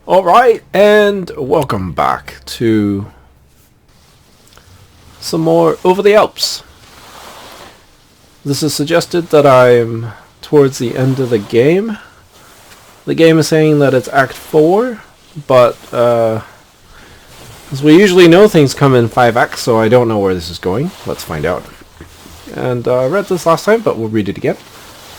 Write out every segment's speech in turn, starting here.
Alright, and welcome back to some more Over the Alps. This is suggested that I'm towards the end of the game. The game is saying that it's Act 4, but as we usually know, things come in 5 acts, so I don't know where this is going. Let's find out. And I read this last time, but we'll read it again.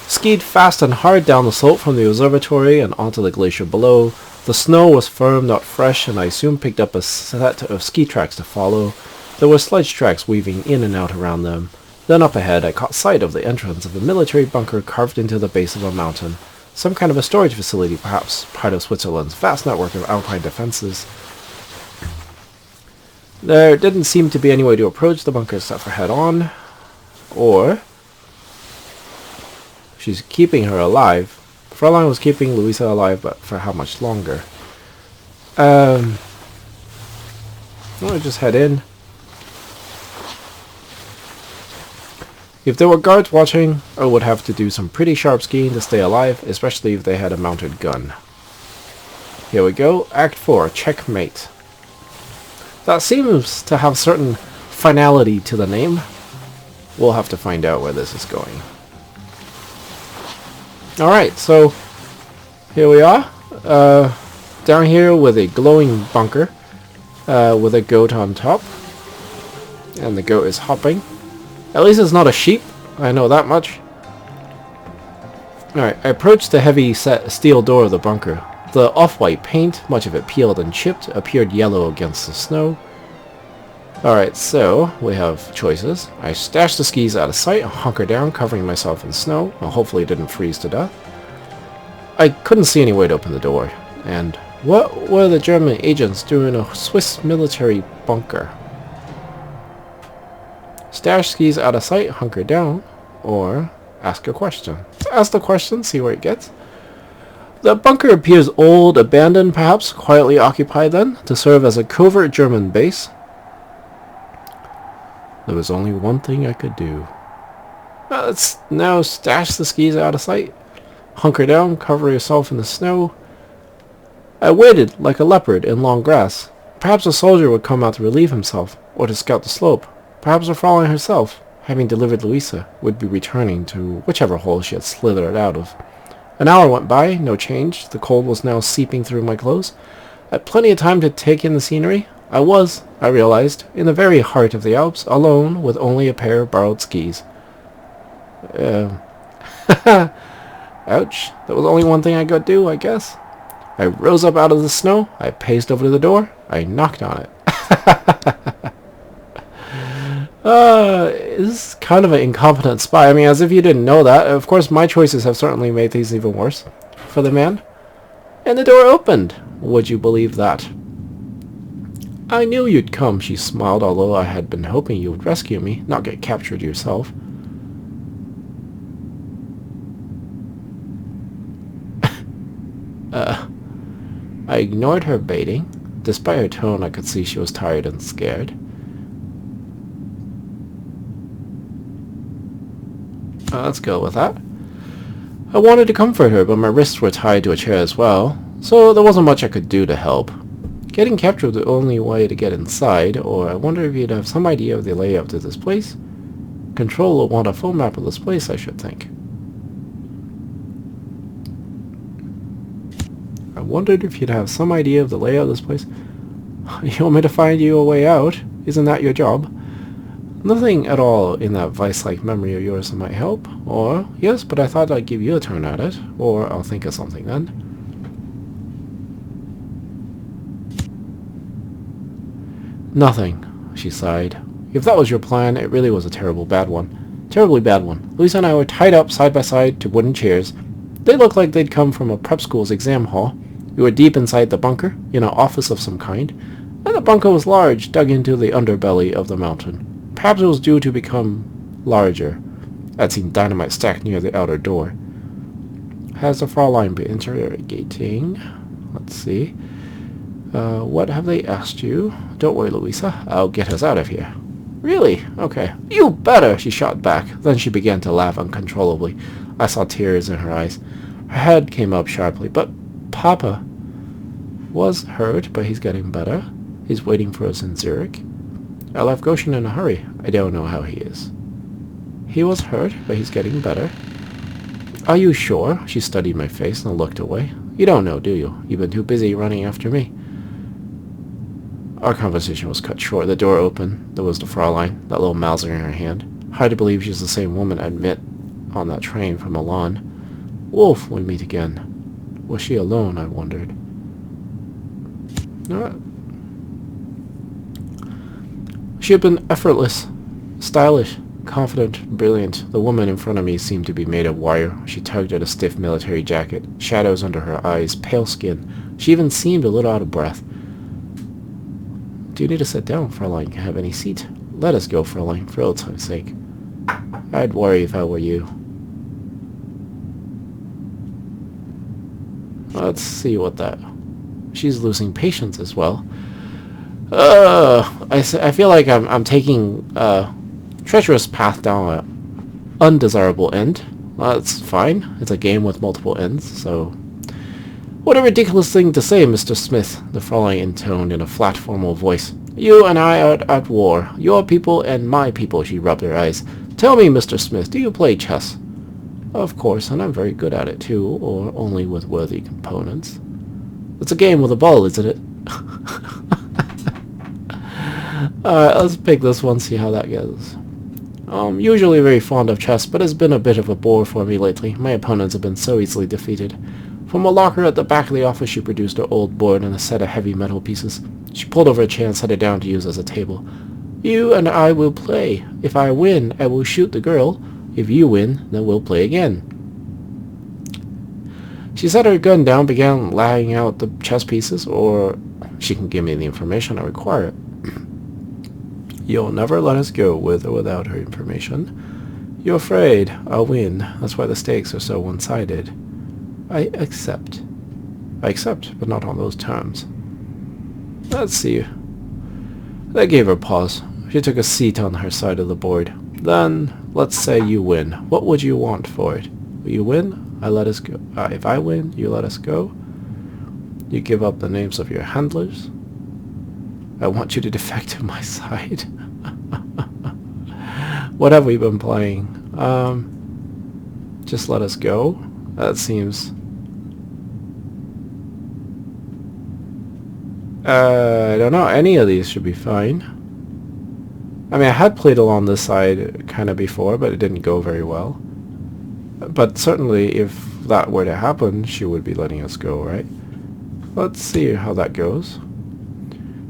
Skied fast and hard down the slope from the observatory and onto the glacier below. The snow was firm, not fresh, and I soon picked up a set of ski tracks to follow. There were sledge tracks weaving in and out around them. Then up ahead I caught sight of the entrance of a military bunker carved into the base of a mountain. Some kind of a storage facility, perhaps part of Switzerland's vast network of alpine defenses. There didn't seem to be any way to approach the bunker except for head-on. Or she's keeping her alive. Fraulein was keeping Louisa alive, but for how much longer? I'll just head in. If there were guards watching, I would have to do some pretty sharp skiing to stay alive, especially if they had a mounted gun. Here we go, Act 4, Checkmate. That seems to have certain finality to the name. We'll have to find out where this is going. Alright, so here we are, down here with a glowing bunker, with a goat on top, and the goat is hopping. At least it's not a sheep, I know that much. Alright, I approached the heavy set steel door of the bunker. The off-white paint, much of it peeled and chipped, appeared yellow against the snow. Alright, so we have choices. I stashed the skis out of sight, hunkered down, covering myself in snow. Well, hopefully it didn't freeze to death. I couldn't see any way to open the door. And what were the German agents doing in a Swiss military bunker? Stash skis out of sight, hunker down, or ask a question. Let's ask the question, see where it gets. The bunker appears old, abandoned, perhaps quietly occupied then, to serve as a covert German base. There was only one thing I could do. Let's now stash the skis out of sight. Hunker down, cover yourself in the snow. I waited like a leopard in long grass. Perhaps a soldier would come out to relieve himself, or to scout the slope. Perhaps the Fraulein herself, having delivered Louisa, would be returning to whichever hole she had slithered out of. An hour went by, no change. The cold was now seeping through my clothes. I had plenty of time to take in the scenery. I realized, in the very heart of the Alps, alone, with only a pair of borrowed skis. Ouch. That was only one thing I could do, I guess. I rose up out of the snow. I paced over to the door. I knocked on it. This is kind of an incompetent spy. I mean, as if you didn't know that. Of course, my choices have certainly made things even worse for the man. And the door opened. Would you believe that? I knew you'd come, she smiled, although I had been hoping you would rescue me, not get captured yourself. I ignored her baiting. Despite her tone, I could see she was tired and scared. Let's go with that. I wanted to comfort her, but my wrists were tied to a chair as well, so there wasn't much I could do to help. Getting captured was the only way to get inside, or I wonder if you'd have some idea of the layout of this place. Control will want a full map of this place, I should think. I wondered if you'd have some idea of the layout of this place. You want me to find you a way out? Isn't that your job? Nothing at all in that vice-like memory of yours that might help. Or, yes, but I thought I'd give you a turn at it. Or I'll think of something then. Nothing, she sighed. If that was your plan, it really was a terribly bad one. Terribly bad one. Louisa and I were tied up side by side to wooden chairs. They looked like they'd come from a prep school's exam hall. We were deep inside the bunker, in an office of some kind, and the bunker was large, dug into the underbelly of the mountain. Perhaps it was due to become larger. I'd seen dynamite stacked near the outer door. Has the Fraulein been interrogating? Let's see. What have they asked you? Don't worry, Louisa. I'll get us out of here. Really? Okay. You better, she shot back. Then she began to laugh uncontrollably. I saw tears in her eyes. Her head came up sharply. But, Papa... Was hurt, but he's getting better. He's waiting for us in Zurich. I left Goshen in a hurry. I don't know how he is. He was hurt, but he's getting better. Are you sure? She studied my face and looked away. You don't know, do you? You've been too busy running after me. Our conversation was cut short. The door opened. There was the Fraulein, that little Mauser in her hand. Hard to believe she's the same woman I'd met on that train from Milan. Wolf, we meet again. Was she alone, I wondered. She had been effortless, stylish, confident, brilliant. The woman in front of me seemed to be made of wire. She tugged at a stiff military jacket, shadows under her eyes, pale skin. She even seemed a little out of breath. Do you need to sit down, Fraulein? Can I have any seat? Let us go, Fraulein, for old time's sake. I'd worry if I were you. Let's see what that... She's losing patience as well. I feel like I'm taking a treacherous path down an undesirable end. That's fine. It's a game with multiple ends, so... What a ridiculous thing to say, Mr. Smith, the Fraulein intoned in a flat, formal voice. You and I are at war. Your people and my people, she rubbed her eyes. Tell me, Mr. Smith, do you play chess? Of course, and I'm very good at it too, or only with worthy components. It's a game with a ball, isn't it? Alright, let's pick this one, see how that goes. Usually very fond of chess, but it's been a bit of a bore for me lately. My opponents have been so easily defeated. From a locker at the back of the office, she produced her old board and a set of heavy metal pieces. She pulled over a chair and set it down to use as a table. You and I will play. If I win, I will shoot the girl. If you win, then we'll play again. She set her gun down, began laying out the chess pieces, or she can give me the information I require. You'll never let us go with or without her information. You're afraid I'll win. That's why the stakes are so one-sided. I accept. I accept, but not on those terms. Let's see. That gave her pause. She took a seat on her side of the board. Then, let's say you win. What would you want for it? Will you win? I let us go. If I win, you let us go. You give up the names of your handlers. I want you to defect to my side. What have we been playing? Just let us go. That seems... I don't know. Any of these should be fine. I mean, I had played along this side kind of before, but it didn't go very well. But certainly, if that were to happen, she would be letting us go, right? Let's see how that goes.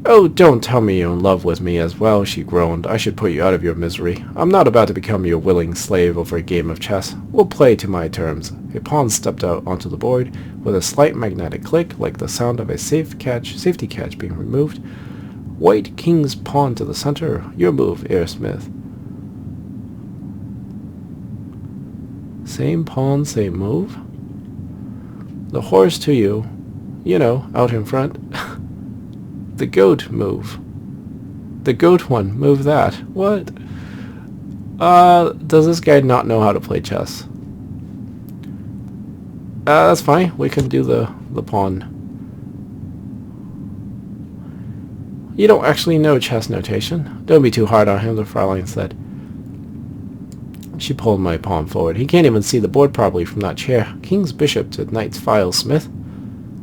Oh, don't tell me you're in love with me as well, she groaned. I should put you out of your misery. I'm not about to become your willing slave over a game of chess. We'll play to my terms. A pawn stepped out onto the board with a slight magnetic click, like the sound of a safety catch being removed. White king's pawn to the center. Your move, Heir Smith. Same pawn, same move. The horse to you. You know, out in front. The goat move. The goat one. Move that. What? Does this guy not know how to play chess? That's fine. We can do the pawn. You don't actually know chess notation. Don't be too hard on him, the Fraulein said. She pulled my pawn forward. He can't even see the board properly from that chair. King's bishop to knight's file, Smith.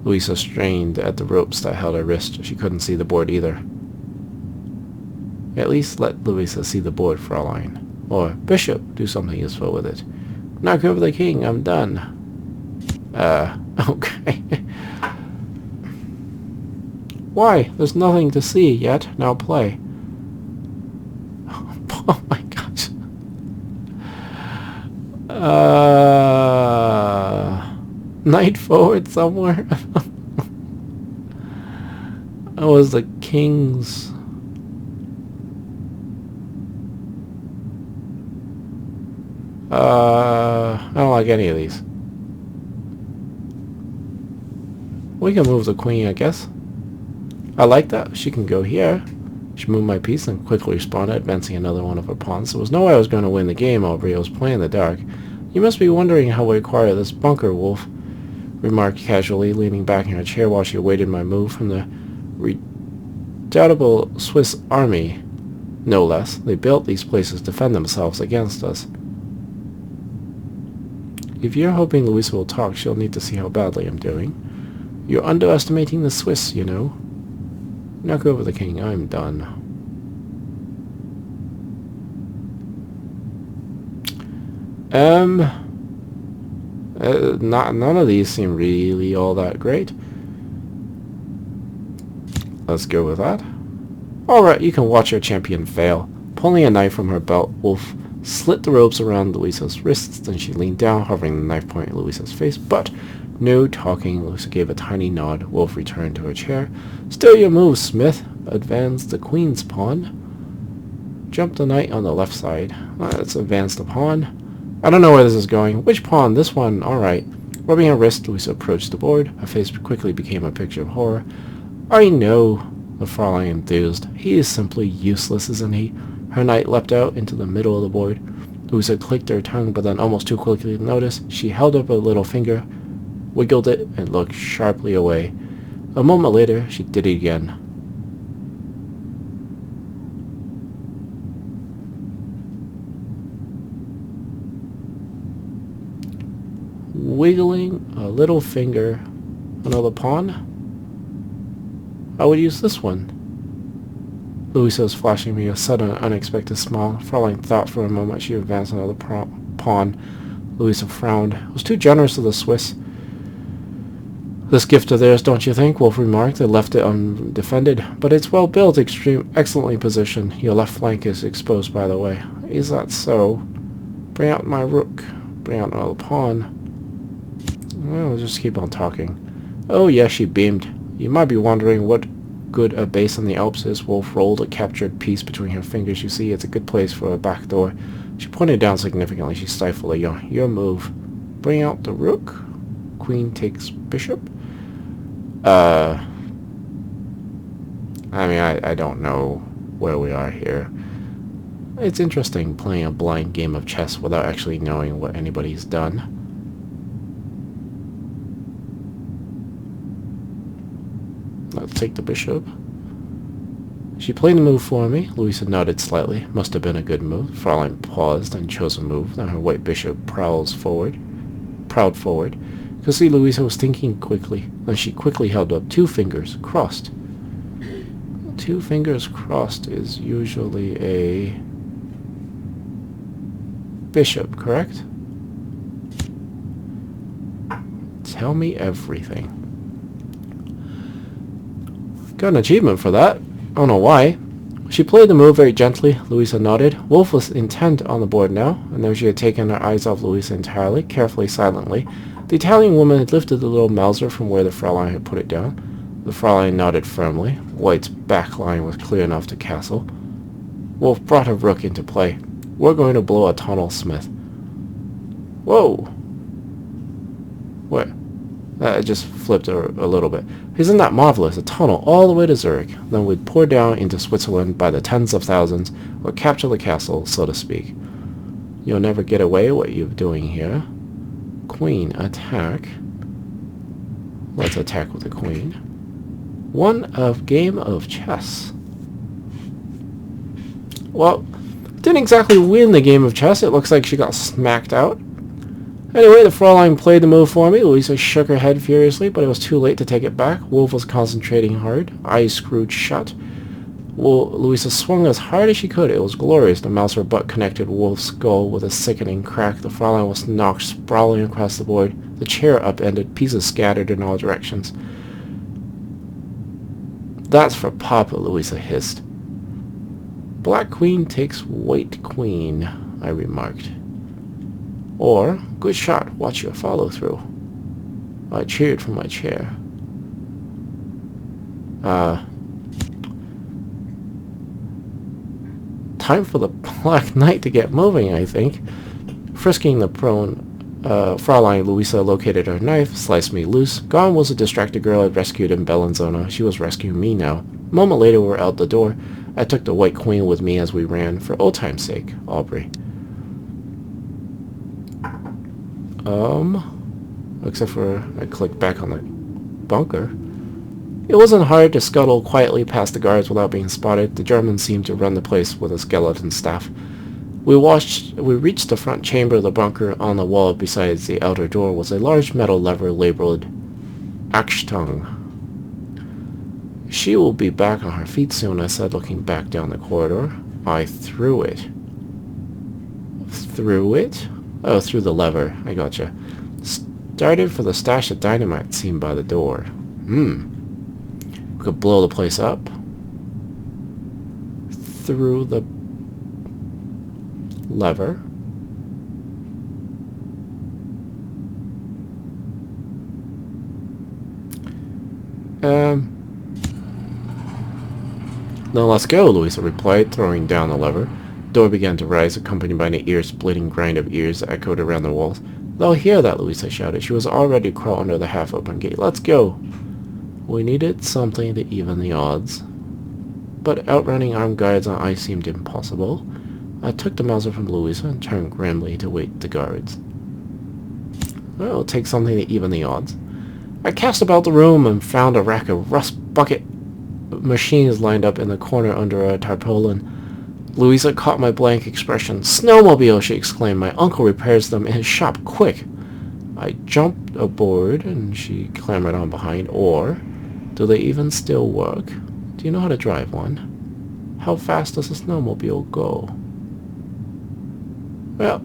Louisa strained at the ropes that held her wrist. She couldn't see the board either. At least let Louisa see the board, Fraulein. Or, Bishop, do something useful with it. Knock over the king, I'm done. Okay. Why? There's nothing to see yet. Now play. Oh my gosh. Knight forward somewhere. That was the king's... I don't like any of these. We can move the queen, I guess. I like that. She can go here. She moved my piece and quickly responded, advancing another one of her pawns. There was no way I was going to win the game, Aubrey. I was playing in the dark. You must be wondering how we acquired this bunker, Wolf. remarked casually, leaning back in her chair while she awaited my move. From the redoubtable Swiss army, no less. They built these places to defend themselves against us. If you're hoping Louisa will talk, she'll need to see how badly I'm doing. You're underestimating the Swiss, you know. Knock over the king. I'm done. None of these seem really all that great. Let's go with that. Alright, you can watch your champion fail. Pulling a knife from her belt, Wolf slit the ropes around Louisa's wrists, then she leaned down, hovering the knife point at Louisa's face, but no talking. Louisa gave a tiny nod. Wolf returned to her chair. Still your move, Smith. Advance the queen's pawn. Jump the knight on the left side. Let's advance the pawn. I don't know where this is going. Which pawn? This one. Alright. Rubbing her wrist, Louisa approached the board. Her face quickly became a picture of horror. I know, the Fraulein enthused. He is simply useless, isn't he? Her knight leapt out into the middle of the board. Louisa clicked her tongue, but then almost too quickly to notice, she held up a little finger, wiggled it, and looked sharply away. A moment later, she did it again. Wiggling a little finger. Another pawn? I would use this one. Louisa was flashing me a sudden, unexpected smile. Fraulein thought for a moment. She advanced another pawn. Louisa frowned. It was too generous of the Swiss. This gift of theirs, don't you think? Wolf remarked. They left it undefended. But it's well built, excellently positioned. Your left flank is exposed, by the way. Is that so? Bring out my rook. Bring out another pawn. Well, just keep on talking. Oh, yes, she beamed. You might be wondering what good a base in the Alps is. Wolf rolled a captured piece between her fingers. You see, it's a good place for a back door. She pointed down significantly. She stifled a yawn. Your move. Bring out the rook. Queen takes bishop. I mean, I don't know where we are here. It's interesting playing a blind game of chess without actually knowing what anybody's done. Let's take the bishop. She played the move for me. Louisa nodded slightly. Must have been a good move. Fraulein paused and chose a move. Then her white bishop prowled forward. Could see Louisa was thinking quickly. Then she quickly held up two fingers crossed. Two fingers crossed is usually a bishop, correct? Tell me everything. Got an achievement for that. I don't know why. She played the move very gently. Louisa nodded. Wolf was intent on the board now, and though she had taken her eyes off Louisa entirely, carefully, silently, the Italian woman had lifted the little Mauser from where the Fraulein had put it down. The Fraulein nodded firmly. White's back line was clear enough to castle. Wolf brought her rook into play. We're going to blow a tunnel, Smith. Whoa! Where? That just flipped a little bit. Isn't that marvelous? A tunnel all the way to Zurich. Then we'd pour down into Switzerland by the tens of thousands, or capture the castle, so to speak. You'll never get away what you're doing here. Queen, attack. Let's attack with the queen. Game of chess. Well, didn't exactly win the game of chess. It looks like she got smacked out. Anyway, the Fraulein played the move for me. Louisa shook her head furiously, but it was too late to take it back. Wolf was concentrating hard, eyes screwed shut. Louisa swung as hard as she could. It was glorious. The Mauser butt connected Wolf's skull with a sickening crack. The Fraulein was knocked sprawling across the board. The chair upended, pieces scattered in all directions. That's for Papa, Louisa hissed. Black queen takes white queen, I remarked. Or, good shot, watch your follow-through. I cheered from my chair. Time for the Black Knight to get moving, I think. Frisking the prone, Fraulein Louisa located her knife, sliced me loose. Gone was a distracted girl I'd rescued in Bellinzona. She was rescuing me now. A moment later, we were out the door. I took the white queen with me as we ran, for old time's sake, Aubrey. Except for I clicked back on the bunker. It wasn't hard to scuttle quietly past the guards without being spotted. The Germans seemed to run the place with a skeleton staff. We reached the front chamber of the bunker. On the wall besides the outer door was a large metal lever labeled Achtung. She will be back on her feet soon, I said, looking back down the corridor. I threw it. Threw it? Oh, through the lever. I gotcha. Started for the stash of dynamite seen by the door. We could blow the place up. Through the lever. Then let's go, Louisa replied, throwing down the lever. The door began to rise, accompanied by an ear-splitting grind of ears that echoed around the walls. They'll hear that, Louisa shouted. She was already crawling under the half-open gate. Let's go. We needed something to even the odds. But outrunning armed guards on ice seemed impossible. I took the Mauser from Louisa and turned grimly to wait the guards. Well, it'll take something to even the odds. I cast about the room and found a rack of rust bucket machines lined up in the corner under a tarpaulin. Louisa caught my blank expression. "Snowmobile!" she exclaimed. "My uncle repairs them in his shop. Quick!" I jumped aboard and she clambered on behind. Or, do they even still work? Do you know how to drive one? How fast does a snowmobile go? Well,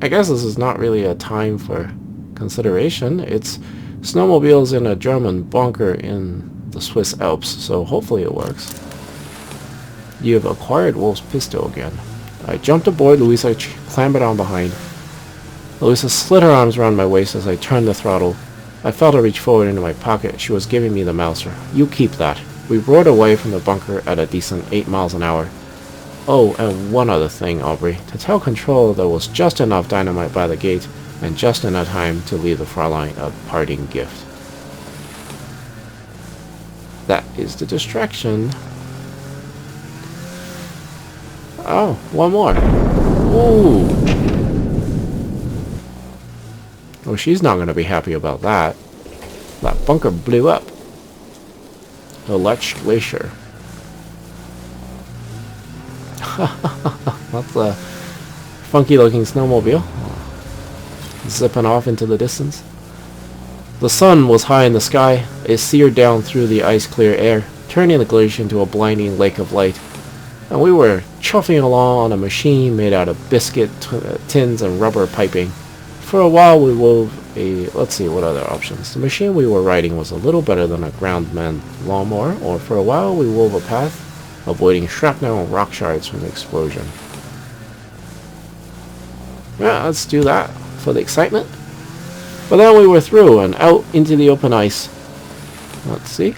I guess this is not really a time for consideration. It's snowmobiles in a German bunker in the Swiss Alps, so hopefully it works. You have acquired Wolf's pistol again. I jumped aboard. Louisa clambered on behind. Louisa slid her arms around my waist as I turned the throttle. I felt her reach forward into my pocket. She was giving me the Mauser. "You keep that." We roared away from the bunker at a decent 8 miles an hour. Oh, and one other thing, Aubrey. To tell Control there was just enough dynamite by the gate, and just enough time to leave the Fraulein a parting gift. That is the distraction. Oh, one more. Ooh. Oh, she's not going to be happy about that. That bunker blew up. The Lech Glacier. That's a funky looking snowmobile. Zipping off into the distance. The sun was high in the sky. It seared down through the ice-clear air, turning the glacier into a blinding lake of light. And we were chuffing along on a machine made out of biscuit tins and rubber piping. For a while we wove a... let's see, what other options? The machine we were riding was a little better than a ground-manned lawnmower, or for a while we wove a path, avoiding shrapnel and rock shards from the explosion. Yeah, let's do that for the excitement. But then we were through and out into the open ice. Let's see.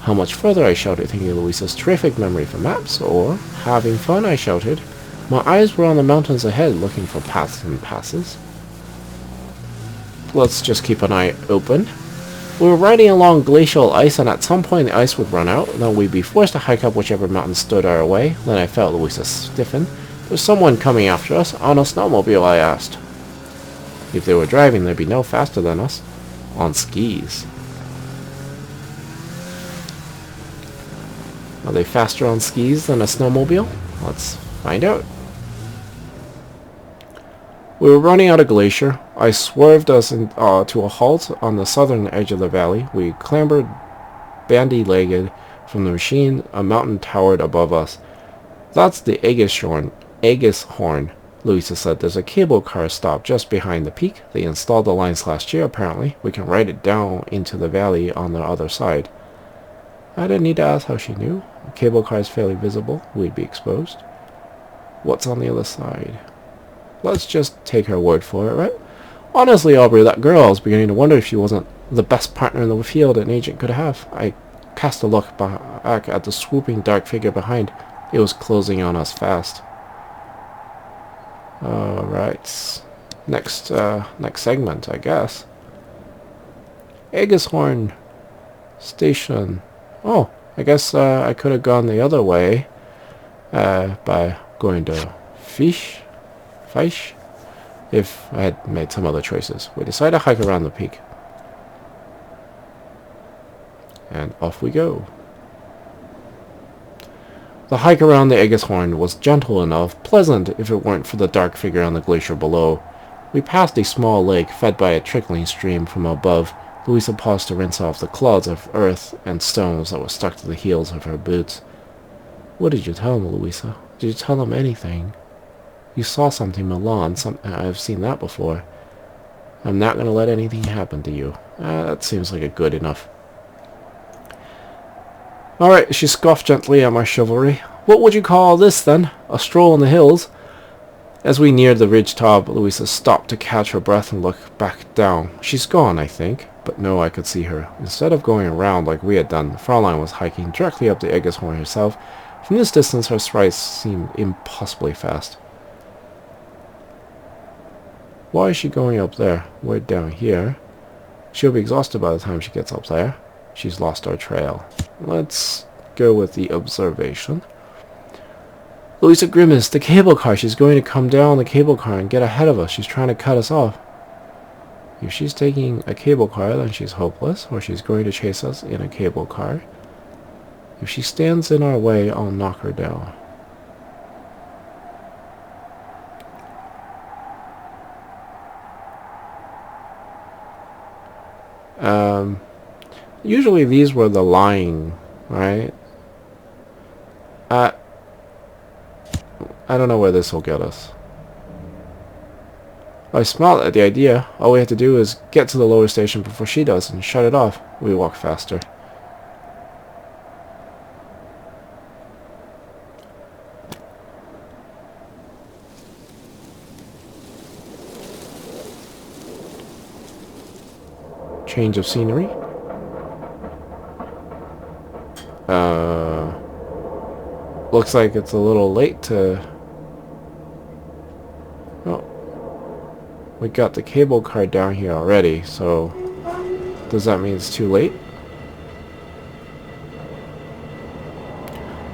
How much further, I shouted, thinking of Louisa's terrific memory for maps. Or, having fun, I shouted. My eyes were on the mountains ahead, looking for paths and passes. Let's just keep an eye open. We were riding along glacial ice, and at some point the ice would run out, and then we'd be forced to hike up whichever mountain stood our way. Then I felt Louisa stiffen. There's someone coming after us. On a snowmobile, I asked. If they were driving, they'd be no faster than us. On skis. Are they faster on skis than a snowmobile? Let's find out. We were running out of glacier. I swerved us to a halt on the southern edge of the valley. We clambered bandy-legged from the machine. A mountain towered above us. That's the Aegishorn, Louisa said. There's a cable car stop just behind the peak. They installed the lines last year, apparently. We can ride it down into the valley on the other side. I didn't need to ask how she knew. The cable car is fairly visible. We'd be exposed. What's on the other side? Let's just take her word for it, right? Honestly, Aubrey, that girl, I was beginning to wonder if she wasn't the best partner in the field an agent could have. I cast a look back at the swooping dark figure behind. It was closing on us fast. Alright. Next segment, I guess. Aegishorn Station. Oh, I guess I could have gone the other way by going to Fish. if I had made some other choices. We decided to hike around the peak. And off we go. The hike around the Egeshorn was gentle enough, pleasant if it weren't for the dark figure on the glacier below. We passed a small lake fed by a trickling stream from above. Louisa paused to rinse off the clods of earth and stones that were stuck to the heels of her boots. What did you tell them, Louisa? Did you tell them anything? You saw something, Milan. I've seen that before. I'm not going to let anything happen to you. That seems like a good enough. Alright, she scoffed gently at my chivalry. What would you call this, then? A stroll in the hills? As we neared the ridge top, Louisa stopped to catch her breath and look back down. She's gone, I think. But no, I could see her. Instead of going around like we had done, Fraulein was hiking directly up the Egeshorn herself. From this distance, her strides seemed impossibly fast. Why is she going up there? We're down here. She'll be exhausted by the time she gets up there. She's lost our trail. Let's go with the observation. Louisa grimaced. The cable car. She's going to come down the cable car and get ahead of us. She's trying to cut us off. If she's taking a cable car, then she's hopeless, or she's going to chase us in a cable car. If she stands in our way, I'll knock her down. Usually these were the lying, right? I don't know where this will get us. I smiled at the idea. All we have to do is get to the lower station before she does and shut it off. We walk faster. Change of scenery. Looks like it's a little late to... Oh. We got the cable car down here already, so... Does that mean it's too late?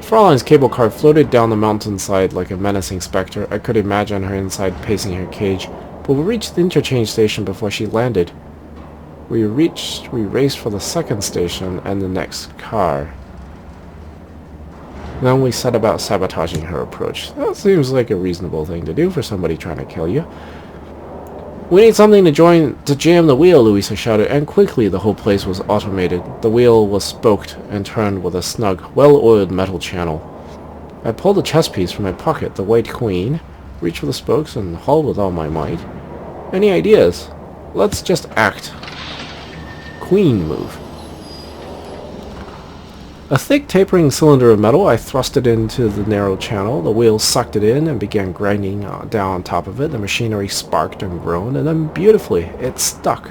Fraulein's cable car floated down the mountainside like a menacing specter. I could imagine her inside pacing her cage, but we reached the interchange station before she landed. We raced for the second station and the next car. Then we set about sabotaging her approach. That seems like a reasonable thing to do for somebody trying to kill you. We need something to jam the wheel, Louisa shouted, and quickly the whole place was automated. The wheel was spoked and turned with a snug, well-oiled metal channel. I pulled a chess piece from my pocket, the white queen, reached for the spokes and hauled with all my might. Any ideas? Let's just act. Queen move. A thick tapering cylinder of metal, I thrust it into the narrow channel. The wheel sucked it in and began grinding down on top of it. The machinery sparked and groaned, and then beautifully, it stuck.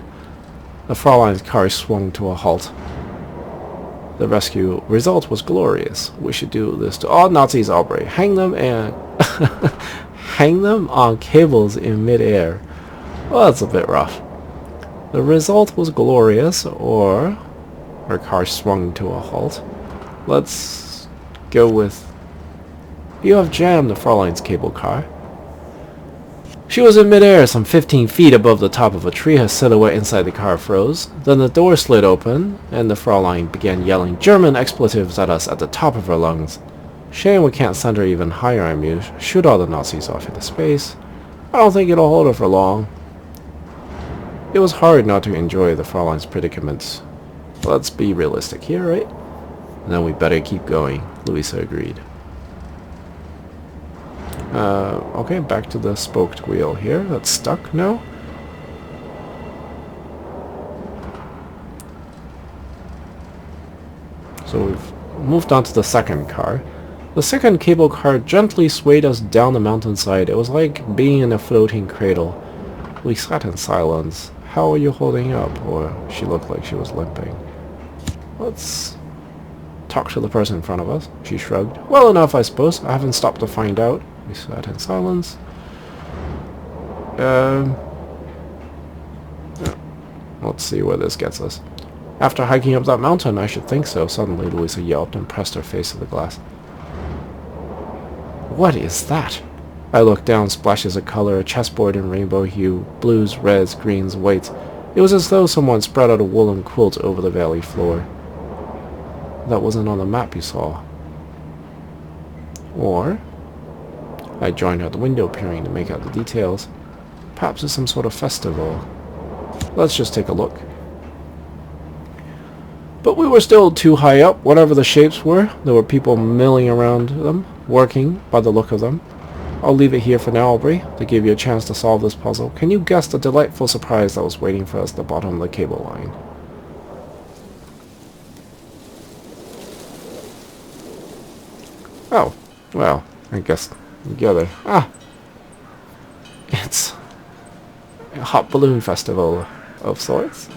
The Fraulein's car swung to a halt. The rescue result was glorious. We should do this to all Nazis, Aubrey. Hang them and... hang them on cables in midair. Well, that's a bit rough. The result was glorious, or... Her car swung to a halt. Let's go with... You have jammed the Fraulein's cable car. She was in midair, some 15 feet above the top of a tree. Her silhouette inside the car froze. Then the door slid open, and the Fraulein began yelling German expletives at us at the top of her lungs. Shame we can't send her even higher, I mused. Shoot all the Nazis off into space. I don't think it'll hold her for long. It was hard not to enjoy the Fraulein's predicaments. Let's be realistic here, right? And then we better keep going, Louisa agreed. Okay, back to the spoked wheel here. That's stuck now. So we've moved on to the second car. The second cable car gently swayed us down the mountainside. It was like being in a floating cradle. We sat in silence. How are you holding up? Or she looked like she was limping. Let's talk to the person in front of us. She shrugged. Well enough, I suppose. I haven't stopped to find out. We sat in silence. Let's see where this gets us. After hiking up that mountain, I should think so. Suddenly, Louisa yelped and pressed her face to the glass. What is that? I looked down, splashes of color, a chessboard in rainbow hue, blues, reds, greens, whites. It was as though someone spread out a woolen quilt over the valley floor. That wasn't on the map you saw. Or... I joined out the window, peering to make out the details. Perhaps it's some sort of festival. Let's just take a look. But we were still too high up, whatever the shapes were. There were people milling around them, working by the look of them. I'll leave it here for now, Aubrey, to give you a chance to solve this puzzle. Can you guess the delightful surprise that was waiting for us at the bottom of the cable line? Oh, well, I guess together. Ah! It's a hot balloon festival of sorts.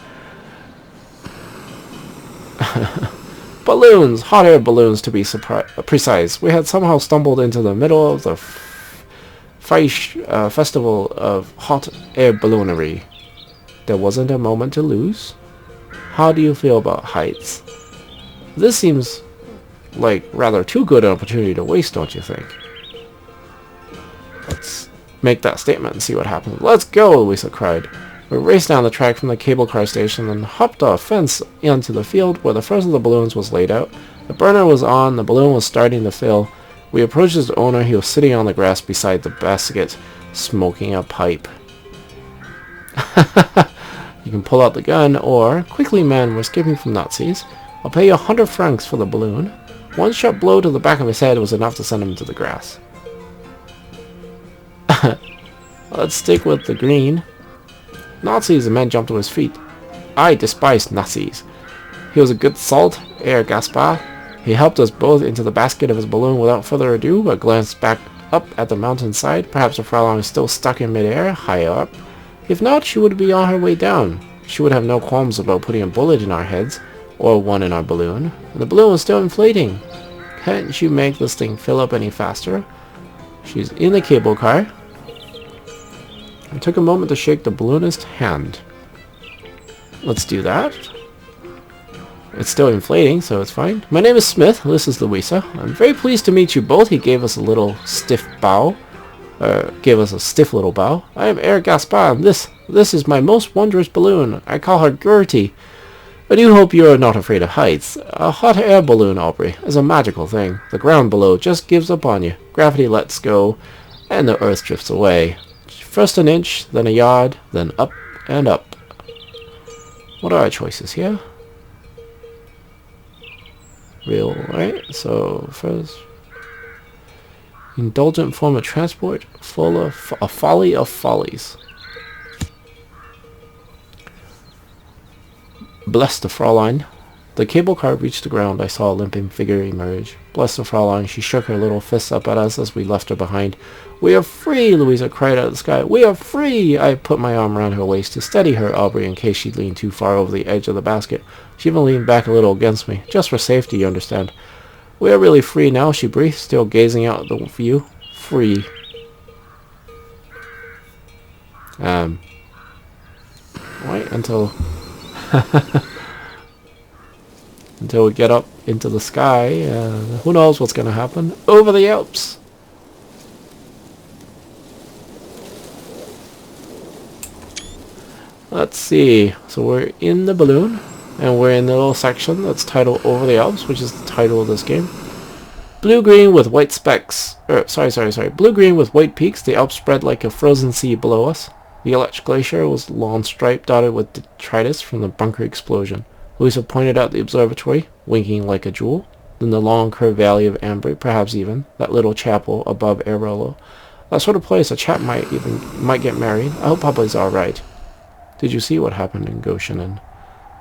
Balloons! Hot air balloons, to be precise. We had somehow stumbled into the middle of the festival of hot air balloonery. There wasn't a moment to lose. How do you feel about heights? This seems like rather too good an opportunity to waste, don't you think? Let's make that statement and see what happens. Let's go, Louisa cried. We raced down the track from the cable car station and hopped off a fence into the field where the first of the balloons was laid out. The burner was on, the balloon was starting to fill. We approached its owner. He was sitting on the grass beside the basket, smoking a pipe. You can pull out the gun, or... Quickly, man, we're escaping from Nazis. I'll pay you 100 francs for the balloon. One sharp blow to the back of his head was enough to send him into the grass. Let's stick with the green. Nazis, the man jumped to his feet. I despise Nazis. He was a good salt, Herr Gaspar. He helped us both into the basket of his balloon without further ado. I glanced back up at the mountainside. Perhaps the Fraulein is still stuck in midair, higher up. If not, she would be on her way down. She would have no qualms about putting a bullet in our heads, or one in our balloon. And the balloon was still inflating. Can't you make this thing fill up any faster? She's in the cable car. I took a moment to shake the balloonist's hand. Let's do that. It's still inflating, so it's fine. My name is Smith. This is Louisa. I'm very pleased to meet you both. He gave us a little stiff bow. Gave us a stiff little bow. I am Herr Gaspar. This is my most wondrous balloon. I call her Gertie. I do hope you are not afraid of heights. A hot air balloon, Aubrey, is a magical thing. The ground below just gives up on you. Gravity lets go, and the earth drifts away. First an inch, then a yard, then up and up. What are our choices here? Real, right? So, first... Indulgent form of transport, full of a folly of follies. Bless the Fraulein. The cable car reached the ground. I saw a limping figure emerge. Bless the Fraulein. She shook her little fists up at us as we left her behind. We are free! Louisa cried out of the sky. We are free! I put my arm around her waist to steady her, Aubrey, in case she leaned too far over the edge of the basket. She even leaned back a little against me. Just for safety, you understand. We are really free now, she breathed, still gazing out at the view. Free. Wait until... until we get up into the sky. Who knows what's going to happen? Over the Alps! Let's see. So we're in the balloon. And we're in the little section that's titled Over the Alps, which is the title of this game. Blue-green with white specks. Blue-green with white peaks. The Alps spread like a frozen sea below us. The Aletsch Glacier was long stripe dotted with detritus from the bunker explosion. Louisa pointed out the observatory, winking like a jewel. Then the long curved valley of Ambry, perhaps even that little chapel above Airolo. That sort of place a chap might get married. I hope Papa's all right. Did you see what happened in Goshenen?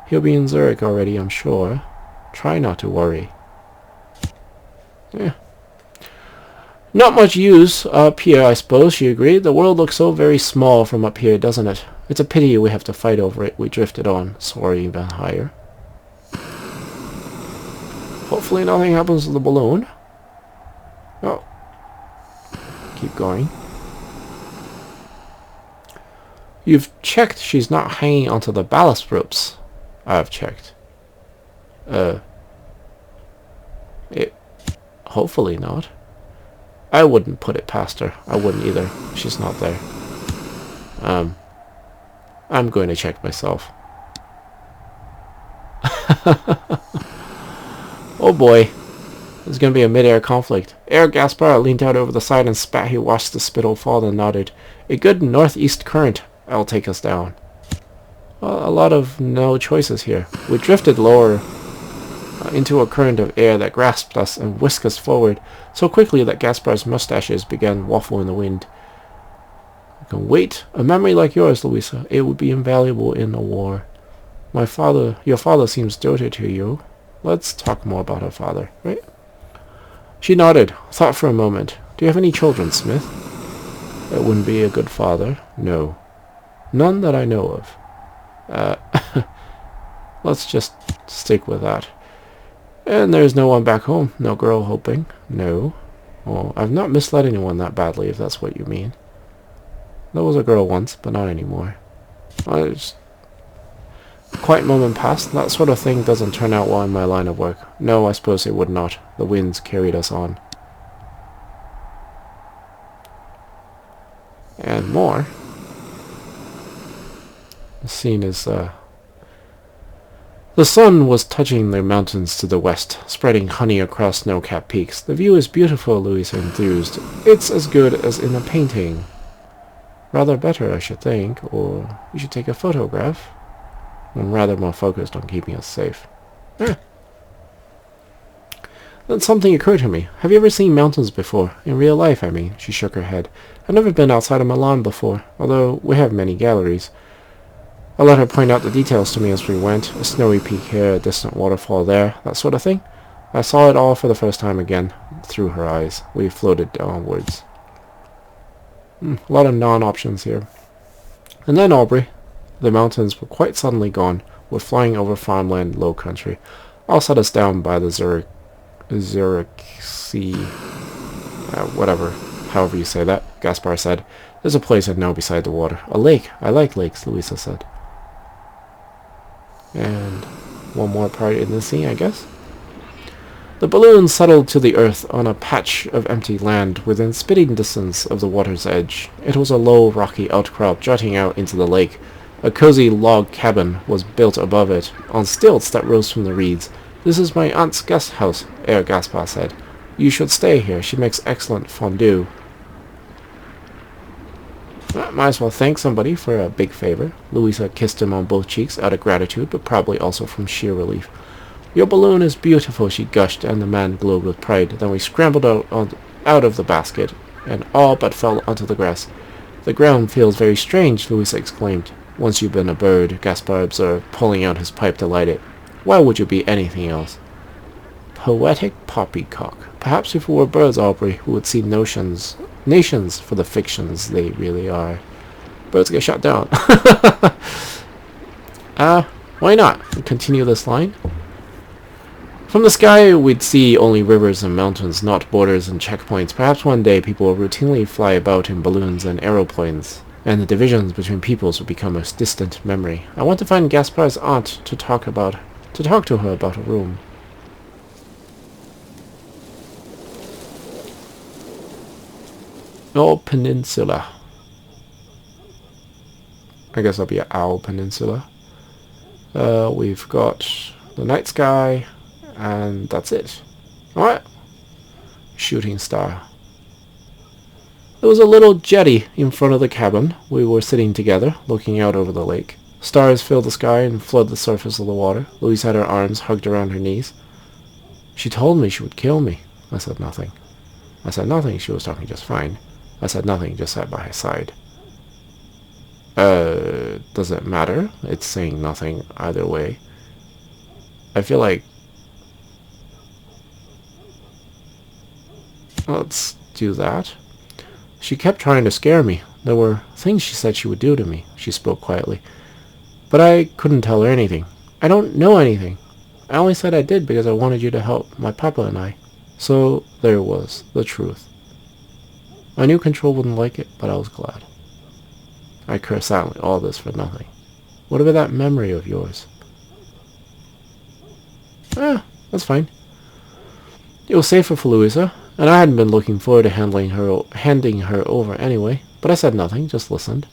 He'll be in Zurich already, I'm sure. Try not to worry. Yeah. Not much use up here, I suppose, she agreed. The world looks so very small from up here, doesn't it? It's a pity we have to fight over it. We drifted on, soaring even higher. Hopefully nothing happens to the balloon. Oh. Keep going. You've checked she's not hanging onto the ballast ropes. I've checked. Hopefully not. I wouldn't put it past her. I wouldn't either. She's not there. I'm going to check myself. Oh boy. There's going to be a mid-air conflict. Ere Gaspar leaned out over the side and spat. He watched the spittle fall and nodded. A good northeast current. I'll take us down. Well, a lot of no choices here. We drifted lower into a current of air that grasped us and whisked us forward so quickly that Gaspar's mustaches began waffling in the wind. I can wait. A memory like yours, Louisa. It would be invaluable in a war. Your father seems devoted to you. Let's talk more about her father, right? She nodded, thought for a moment. Do you have any children, Smith? It wouldn't be a good father. No. None that I know of. Let's just stick with that. And there's no one back home? No girl hoping? No. Well, I've not misled anyone that badly, if that's what you mean. There was a girl once, but not anymore. A quiet moment passed. That sort of thing doesn't turn out well in my line of work. No, I suppose it would not. The winds carried us on. And more. The scene is, The sun was touching the mountains to the west, spreading honey across snow-capped peaks. The view is beautiful, Louisa enthused. It's as good as in a painting. Rather better, I should think, or you should take a photograph. I'm rather more focused on keeping us safe. Then something occurred to me. Have you ever seen mountains before? In real life, I mean. She shook her head. I've never been outside of Milan before, although we have many galleries. I let her point out the details to me as we went. A snowy peak here, a distant waterfall there, that sort of thing. I saw it all for the first time again, through her eyes. We floated downwards. A lot of non-options here. And then Aubrey. The mountains were quite suddenly gone. We're flying over farmland, low country. All set us down by the Zurich Sea. Whatever, however you say that, Gaspar said. There's a place I know beside the water. A lake. I like lakes, Louisa said. And one more part in the scene, I guess. The balloon settled to the earth on a patch of empty land within spitting distance of the water's edge. It was a low, rocky outcrop jutting out into the lake. A cozy log cabin was built above it, on stilts that rose from the reeds. This is my aunt's guest house, Herr Gaspar said. You should stay here. She makes excellent fondue. Might as well thank somebody for a big favor. Louisa kissed him on both cheeks out of gratitude, but probably also from sheer relief. Your balloon is beautiful, she gushed, and the man glowed with pride. Then we scrambled out of the basket, and all but fell onto the grass. The ground feels very strange, Louisa exclaimed. Once you've been a bird, Gaspar observed, pulling out his pipe to light it. Why would you be anything else? Poetic poppycock. Perhaps if we were birds, Aubrey, we would see nations for the fictions they really are. Birds get shot down. Why not? Continue this line. From the sky, we'd see only rivers and mountains, not borders and checkpoints. Perhaps one day people will routinely fly about in balloons and aeroplanes, and the divisions between peoples will become a distant memory. I want to find Gaspar's aunt to talk to her about a room. Owl Peninsula. I guess that'll be Owl Peninsula. We've got the night sky, and that's it. Alright. Shooting star. There was a little jetty in front of the cabin. We were sitting together, looking out over the lake. Stars filled the sky and flooded the surface of the water. Louise had her arms hugged around her knees. She told me she would kill me. I said nothing. I said nothing. She was talking just fine. I said nothing, just sat by her side. Does it matter? It's saying nothing either way. I feel like... Let's do that. She kept trying to scare me. There were things she said she would do to me. She spoke quietly. But I couldn't tell her anything. I don't know anything. I only said I did because I wanted you to help my papa and I. So there was the truth. I knew Control wouldn't like it, but I was glad. I cursed silently, all this for nothing. What about that memory of yours? That's fine. It was safer for Louisa. and I hadn't been looking forward to handing her over anyway, but I said nothing, just listened.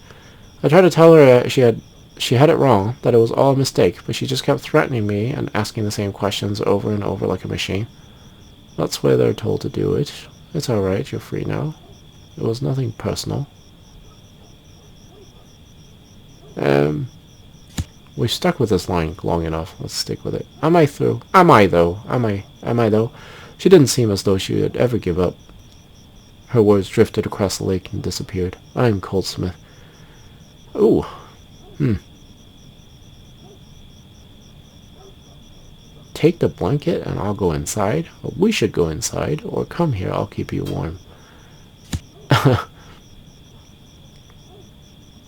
I tried to tell her she had it wrong, that it was all a mistake, but she just kept threatening me and asking the same questions over and over like a machine. That's why they're told to do it. It's alright, you're free now. It was nothing personal. We've stuck with this line long enough. Let's stick with it. Am I through? Am I though? Am I though? She didn't seem as though she would ever give up. Her words drifted across the lake and disappeared. I'm Goldsmith. Ooh. Take the blanket and I'll go inside. Or we should go inside. Or come here, I'll keep you warm.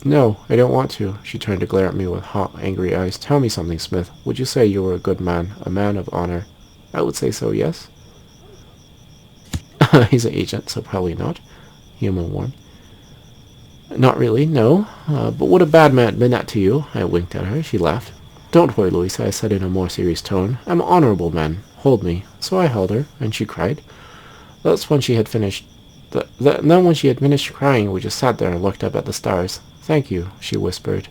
No, I don't want to. She turned to glare at me with hot, angry eyes. Tell me something, Smith. Would you say you were a good man? A man of honor? I would say so, yes. He's an agent, so probably not. Human warned. Not really, no. But would a bad man admit that to you? I winked at her. She laughed. Don't worry, Louisa, I said in a more serious tone. I'm an honorable man. Hold me. So I held her, and she cried. That's when she had finished. Then when she had finished crying, we just sat there and looked up at the stars. Thank you, she whispered.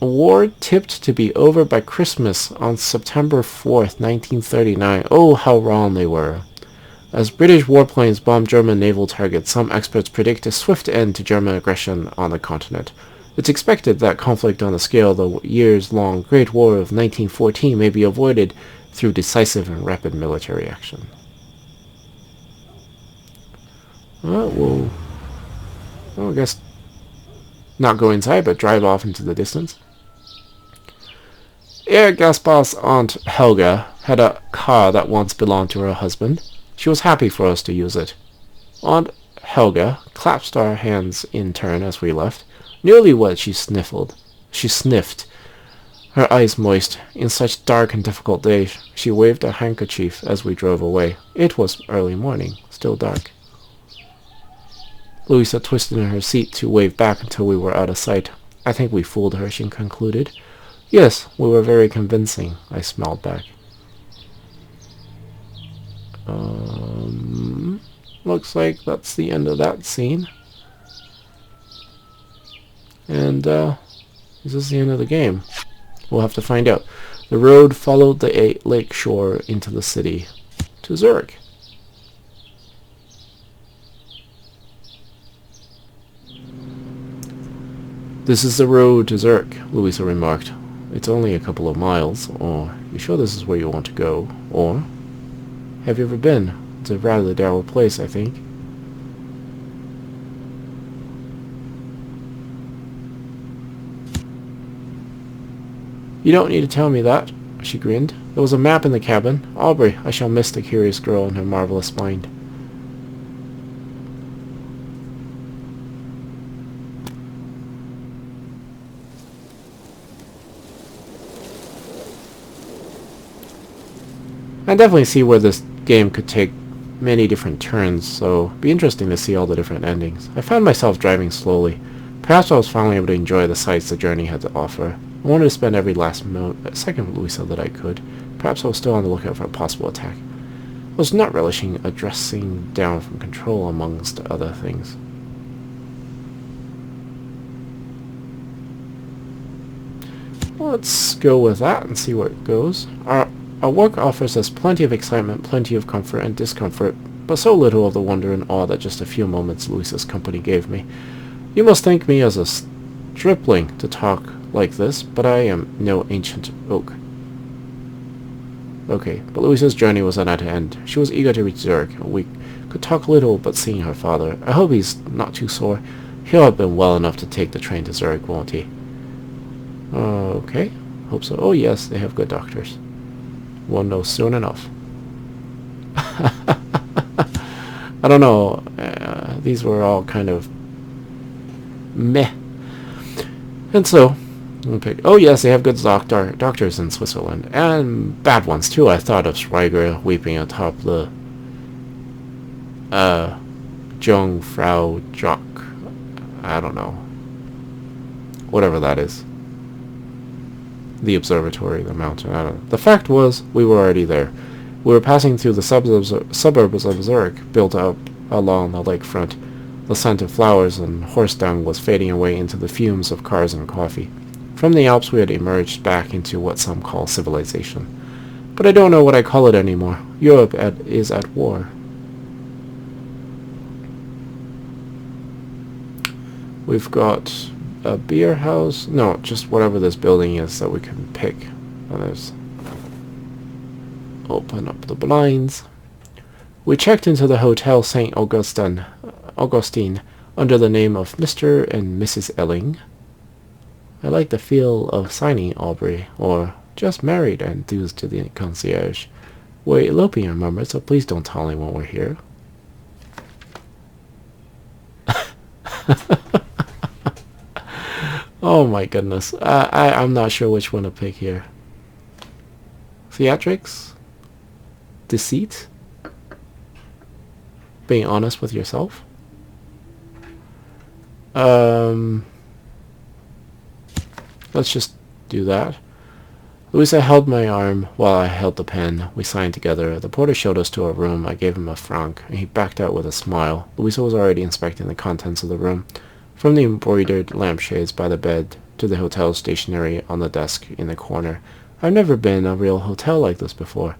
A war tipped to be over by Christmas on September 4th, 1939. Oh, how wrong they were. As British warplanes bombed German naval targets, some experts predict a swift end to German aggression on the continent. It's expected that conflict on the scale of the years-long Great War of 1914 may be avoided through decisive and rapid military action. Well, I guess not go inside, but drive off into the distance. Herr Gaspar's Aunt Helga had a car that once belonged to her husband. She was happy for us to use it. Aunt Helga clasped our hands in turn as we left. Nearly wet, she sniffed, her eyes moist. In such dark and difficult days, she waved a handkerchief as we drove away. It was early morning, still dark. Louisa twisted in her seat to wave back until we were out of sight. I think we fooled her, she concluded. Yes, we were very convincing, I smiled back. Looks like that's the end of that scene. And, is this the end of the game? We'll have to find out. The road followed the lake shore into the city, to Zurich. This is the road to Zurich, Louisa remarked. It's only a couple of miles. Or, you sure this is where you want to go? Or, have you ever been? It's a rather dour place, I think. You don't need to tell me that, she grinned. There was a map in the cabin. Aubrey, I shall miss the curious girl and her marvelous mind. I definitely see where this game could take many different turns, so it'd be interesting to see all the different endings. I found myself driving slowly. Perhaps I was finally able to enjoy the sights the journey had to offer. I wanted to spend every last second with Louisa that I could. Perhaps I was still on the lookout for a possible attack. I was not relishing a dressing down from control, amongst other things. Let's go with that and see where it goes. Our work offers us plenty of excitement, plenty of comfort and discomfort, but so little of the wonder and awe that just a few moments Louisa's company gave me. You must think me as a stripling to talk like this, but I am no ancient oak. Okay, but Louisa's journey was at an end. She was eager to reach Zurich. We could talk little, but seeing her father. I hope he's not too sore. He'll have been well enough to take the train to Zurich, won't he? Okay, hope so. Oh yes, they have good doctors. We'll know soon enough. I don't know. These were all kind of meh. And so, we'll pick. Oh yes, they have good doctors in Switzerland. And bad ones too. I thought of Schweiger weeping atop the Jungfrau Jock. I don't know. Whatever that is. The observatory, the mountain, I don't know. The fact was, we were already there. We were passing through the suburbs of Zurich, built up along the lakefront. The scent of flowers and horse dung was fading away into the fumes of cars and coffee. From the Alps we had emerged back into what some call civilization. But I don't know what I call it anymore. Europe is at war. We've got a beer house. No, just whatever this building is that we can pick. And there's... Open up the blinds. We checked into the Hotel St. Augustine under the name of Mr. and Mrs. Elling. I like the feel of signing Aubrey, or just married, I enthused to the concierge. We're eloping, remember, so please don't tell anyone we're here. Oh my goodness. I'm not sure which one to pick here. Theatrics? Deceit? Being honest with yourself? Let's just do that. Louisa held my arm while I held the pen. We signed together. The porter showed us to a room. I gave him a franc, and he backed out with a smile. Louisa was already inspecting the contents of the room, from the embroidered lampshades by the bed to the hotel stationery on the desk in the corner. I've never been in a real hotel like this before.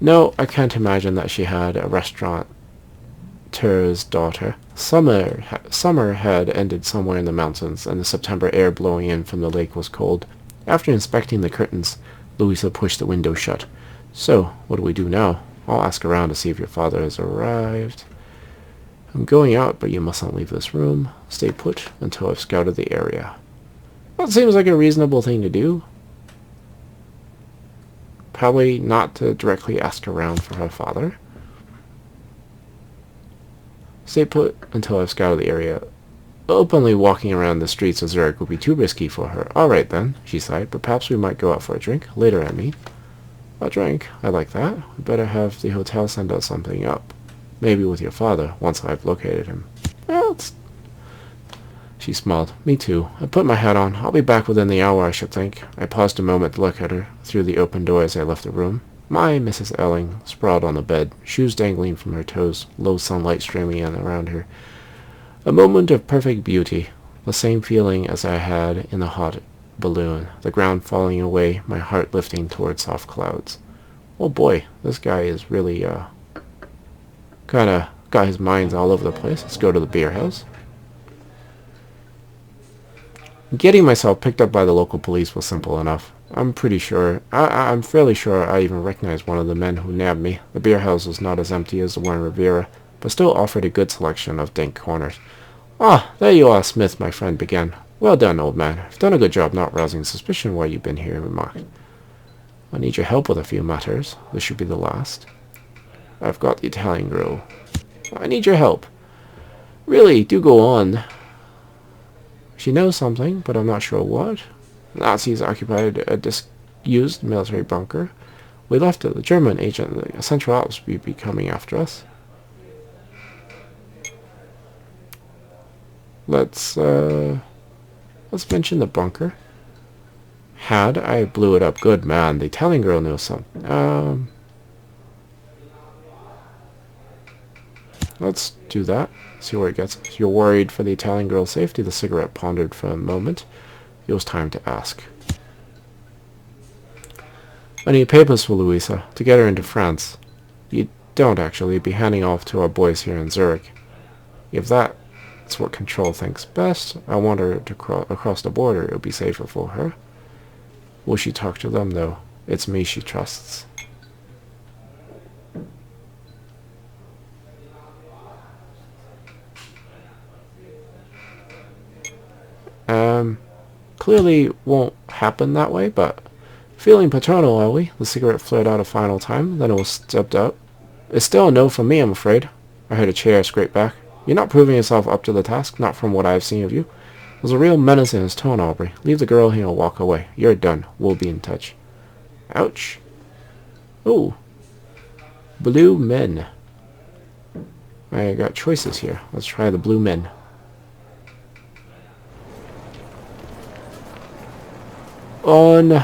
No, I can't imagine that she had a restaurateur's daughter. Summer had ended somewhere in the mountains, and the September air blowing in from the lake was cold. After inspecting the curtains, Louisa pushed the window shut. So, what do we do now? I'll ask around to see if your father has arrived. I'm going out, but you mustn't leave this room. Stay put until I've scouted the area. That seems like a reasonable thing to do. Probably not to directly ask around for her father. Stay put until I've scouted the area. Openly walking around the streets of Zurich would be too risky for her. All right then, she sighed, but perhaps we might go out for a drink. Later, I mean. A drink? I like that. We better have the hotel send us something up. Maybe with your father, once I've located him. Well, She smiled. Me too. I put my hat on. I'll be back within the hour, I should think. I paused a moment to look at her through the open door as I left the room. My Mrs. Elling, sprawled on the bed, shoes dangling from her toes, low sunlight streaming in around her. A moment of perfect beauty, the same feeling as I had in the hot balloon, the ground falling away, my heart lifting toward soft clouds. Oh boy, this guy is really, kinda got his minds all over the place. Let's go to the beer house. Getting myself picked up by the local police was simple enough. I'm fairly sure I even recognized one of the men who nabbed me. The beer house was not as empty as the one in Riviera, but still offered a good selection of dank corners. Ah, there you are, Smith, my friend began. Well done, old man. You've done a good job not rousing suspicion while you've been here, he remarked. I need your help with a few matters. This should be the last. I've got the Italian girl. I need your help. Really, do go on. She knows something, but I'm not sure what. Nazis occupied a disused military bunker. We left it. The German agent, the Central Alps, will be coming after us. Let's mention the bunker. I blew it up. Good man. The Italian girl knows something. Let's do that. See where it gets us. You're worried for the Italian girl's safety? The cigarette pondered for a moment. It was time to ask. I need papers for Louisa, to get her into France. You don't, actually. Be handing off to our boys here in Zurich. If that's what Control thinks best, I want her to across the border. It would be safer for her. Will she talk to them, though? It's me she trusts. Clearly won't happen that way, but feeling paternal, are we? The cigarette flared out a final time, then it was stepped up. It's still a no from me, I'm afraid. I heard a chair scrape back. You're not proving yourself up to the task, not from what I've seen of you. There's a real menace in his tone, Aubrey. Leave the girl here and walk away. You're done. We'll be in touch. Ouch. Ooh. Blue men. I got choices here. Let's try the blue men. On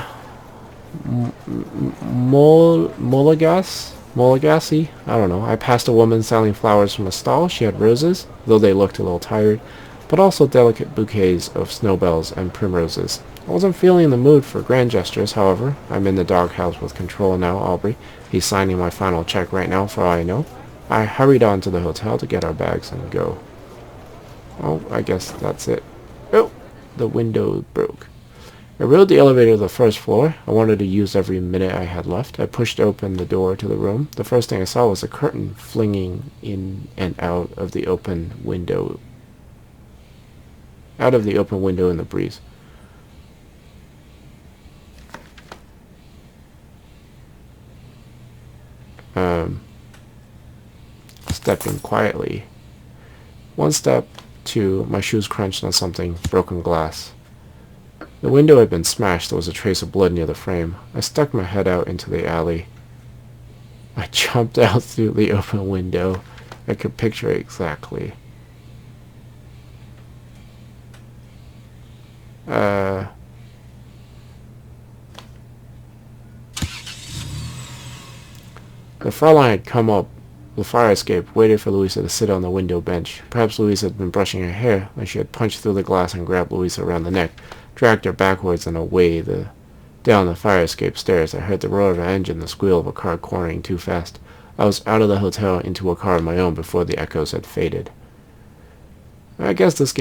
Molagas, Mulligassi? I don't know. I passed a woman selling flowers from a stall. She had roses, though they looked a little tired, but also delicate bouquets of snowbells and primroses. I wasn't feeling in the mood for grand gestures, however. I'm in the doghouse with Control now, Aubrey. He's signing my final check right now, for all I know. I hurried on to the hotel to get our bags and go. Oh, I guess that's it. Oh, the window broke. I rode the elevator to the first floor. I wanted to use every minute I had left. I pushed open the door to the room. The first thing I saw was a curtain flinging in and out of the open window. Out of the open window in the breeze. Stepped in quietly. One step, two, my shoes crunched on something, broken glass. The window had been smashed. There was a trace of blood near the frame. I stuck my head out into the alley. I jumped out through the open window. I could picture it exactly. The Fraulein had come up the fire escape, waited for Louisa to sit on the window bench. Perhaps Louisa had been brushing her hair when she had punched through the glass and grabbed Louisa around the neck, dragged her backwards and away down the fire escape stairs. I heard the roar of an engine, the squeal of a car cornering too fast. I was out of the hotel into a car of my own before the echoes had faded. I guess this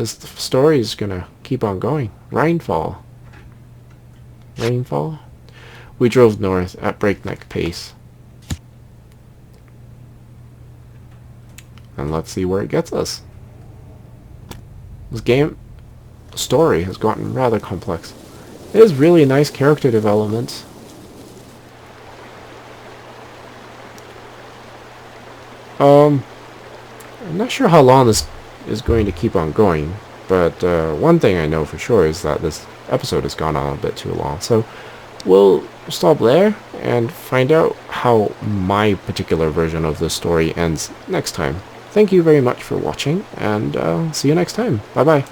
story is gonna keep on going. Rainfall. Rainfall? We drove north at breakneck pace. And let's see where it gets us. This story has gotten rather complex. It is really nice character development. I'm not sure how long this is going to keep on going, but one thing I know for sure is that this episode has gone on a bit too long. So we'll stop there and find out how my particular version of this story ends next time. Thank you very much for watching, and see you next time. Bye-bye.